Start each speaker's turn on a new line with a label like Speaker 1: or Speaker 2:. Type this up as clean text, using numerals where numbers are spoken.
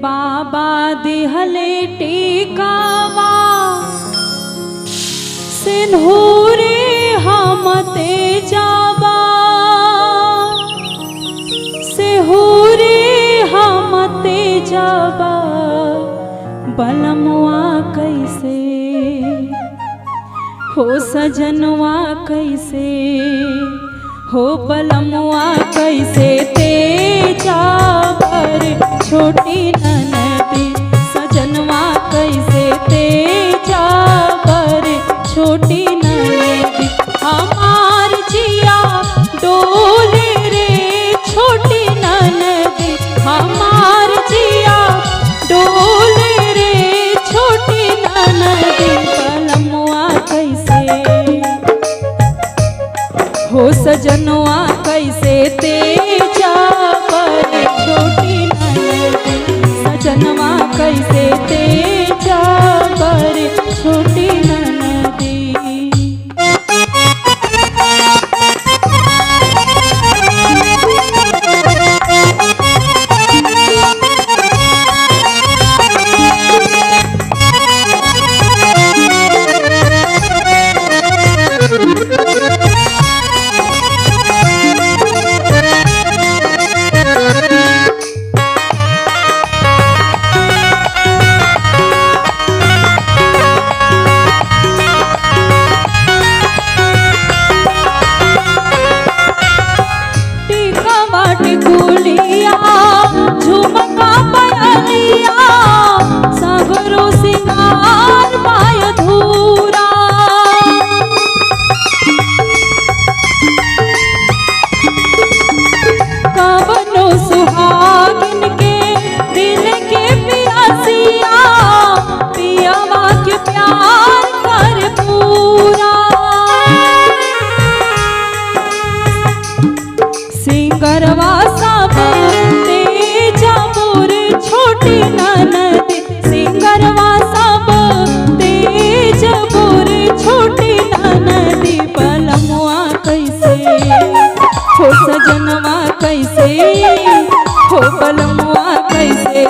Speaker 1: बाबा दिहले टीकावा सिंदूरे हम तेजाबा सिंदूरे हम तेजाबा बलमुआ कैसे हो सजनवा कैसे हो बलमुआ कैसे तेजा पर छोटी ननदी सजनवा कैसे तेजा पर छोटी ननदी हमार जिया डोले रे छोटी ननदी हमार जिया डोले रे छोटी ननदी बलमुआ कैसे हो सजनवा कैसे तेजा पर छोटी ननदी सजनवा कैसे तेजा पर छोटी ननदी झुमका पयलिया सगरो सिंगार पाय धूरा कवनो सुहागिन के दिल के पियासिया पियावा के प्यार कर पूरा सिंगरवा सब तेजा मोर छोटी ननदी सिंगरवा सब तेज मोर छोटी ननदी बलमुआ कैसे हो सजनवा कैसे हो बलमुआ कैसे